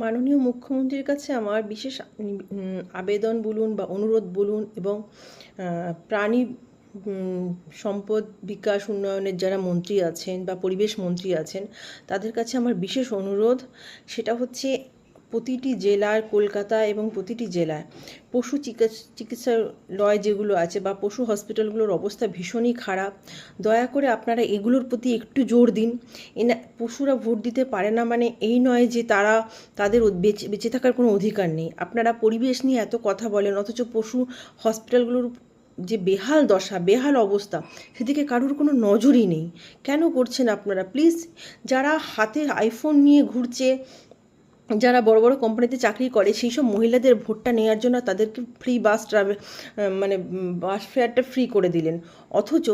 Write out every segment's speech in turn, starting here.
মাননীয় মুখ্যমন্ত্রীর কাছে আমার বিশেষ আবেদন বলুন বা অনুরোধ বলুন এবং প্রাণী সম্পদ বিকাশ উন্নয়নের যারা মন্ত্রী আছেন বা পরিবেশ মন্ত্রী আছেন তাদের কাছে আমার বিশেষ অনুরোধ, সেটা হচ্ছে প্রতিটি জেলার, কলকাতা এবং প্রতিটি জেলায় পশু চিকিৎসালয় যেগুলো আছে বা পশু হসপিটালগুলোর অবস্থা ভীষণই খারাপ। দয়া করে আপনারা এগুলোর প্রতি একটু জোর দিন। পশুরা ভোট দিতে পারে না মানে এই নয় যে তাদের বেঁচে থাকার কোনো অধিকার নেই। আপনারা পরিবেশ নিয়ে এত কথা বলেন, অথচ পশু হসপিটালগুলোর যে বেহাল দশা, বেহাল অবস্থা, সেদিকে কারোর কোনো নজরই নেই। কেন করছেন আপনারা? প্লিজ, যারা হাতে আইফোন নিয়ে ঘুরছে, যারা বড় বড় কোম্পানিতে চাকরি করে, সেই সব মহিলাদের ভোটটা নেওয়ার জন্য তাদেরকে ফ্রি বাস ট্রাভেল, মানে বাস ফেয়ারটা ফ্রি করে দিলেন। অথচ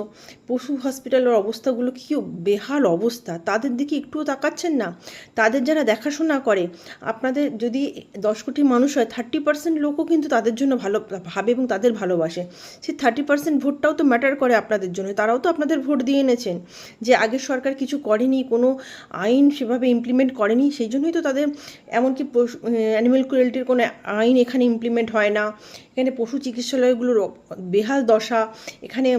পশু হসপিটালের অবস্থাগুলো কী বেহাল অবস্থা, তাদের দিকে একটুও তাকাচ্ছেন না। তাদের যারা দেখাশোনা করে, আপনাদের যদি 10 কোটি মানুষ হয়, 30% লোকও কিন্তু তাদের জন্য ভালো ভাবে এবং তাদের ভালোবাসে। সেই 30% ভোটটাও তো ম্যাটার করে আপনাদের জন্য। তারাও তো আপনাদের ভোট দিয়ে এনেছেন। যে আগের সরকার কিছু করেনি, কোনো আইন সেভাবে ইমপ্লিমেন্ট করেনি, সেই জন্যই তো তাদের, এমনকি অ্যানিম্যাল ক্রুয়েল্টির কোনো আইন এখানে ইমপ্লিমেন্ট হয় না। এখানে পশু চিকিৎসালয়গুলোর বেহাল দশা। এখানে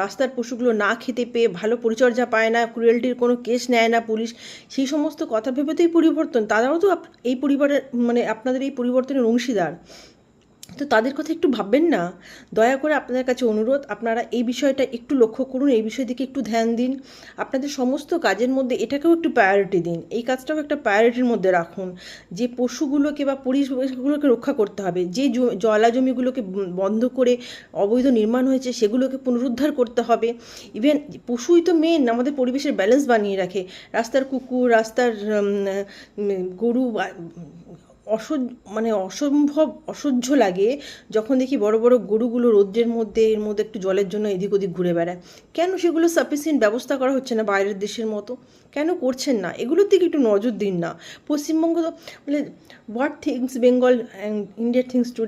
রাস্তার পশুগুলো না খেতে পেয়ে ভালো পরিচর্যা পায় না, ক্রুয়েল্টির কোনো কেস নেয় না পুলিশ। সেই সমস্ত কথা ভেবে তো এই পরিবর্তন, তারাও তো এই পরিবারের, মানে আপনাদের এই পরিবর্তনের অংশীদার। তো তাদের কথা একটু ভাববেন না? দয়া করে আপনাদের কাছে অনুরোধ, আপনারা এই বিষয়টা একটু লক্ষ্য করুন, এই বিষয় দিকে একটু ধ্যান দিন। আপনাদের সমস্ত কাজের মধ্যে এটাকেও একটু প্রায়োরিটি দিন, এই কাজটাও একটা প্রায়োরিটির মধ্যে রাখুন। যে পশুগুলোকে বা পরিবেশগুলোকে রক্ষা করতে হবে, যে জলা জমিগুলোকে বন্ধ করে অবৈধ নির্মাণ হয়েছে সেগুলোকে পুনরুদ্ধার করতে হবে। ইভেন পশুই তো মেন আমাদের পরিবেশের ব্যালেন্স বানিয়ে রাখে। রাস্তার কুকুর, রাস্তার গরু, মানে অসম্ভব অসহ্য লাগে যখন দেখি বড় বড় গরুগুলো রৌদ্রের মধ্যে, এর মধ্যে একটু জলের জন্য এদিক ওদিক ঘুরে বেড়ায়। কেন সেগুলো সাফিসিয়েন্ট ব্যবস্থা করা হচ্ছে না বাইরের দেশের মতো? কেন করছেন না? এগুলোর দিকে একটু নজর দিন না। পশ্চিমবঙ্গ তো মানে what things Bengal India things to,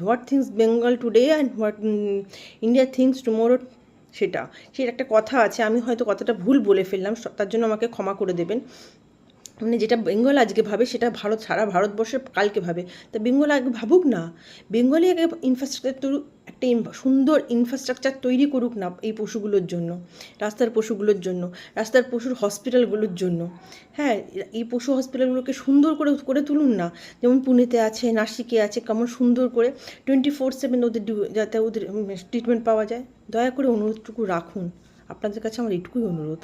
what things Bengal today and what India things tomorrow, সেটা একটা কথা আছে। আমি হয়তো কথাটা ভুল বলে ফেললাম, তার জন্য আমাকে ক্ষমা করে দেবেন। মানে যেটা বেঙ্গল আজকে ভাবে সেটা ভারত, সারা ভারতবর্ষে কালকে ভাবে। তা বেঙ্গল আগে ভাবুক না, বেঙ্গলে আগে ইনফ্রাস্ট্রাকচার, একটা সুন্দর ইনফ্রাস্ট্রাকচার তৈরি করুক না এই পশুগুলোর জন্য, রাস্তার পশুগুলোর জন্য, রাস্তার পশুর হসপিটালগুলোর জন্য। হ্যাঁ, এই পশু হসপিটালগুলোকে সুন্দর করে করে তুলুন না। যেমন পুনেতে আছে, নাসিকে আছে, কেমন সুন্দর করে 24/7 ওদের যাতে ওদের ট্রিটমেন্ট পাওয়া যায়। দয়া করে অনুরোধটুকু রাখুন, আপনাদের কাছে আমার এইটুকুই অনুরোধ।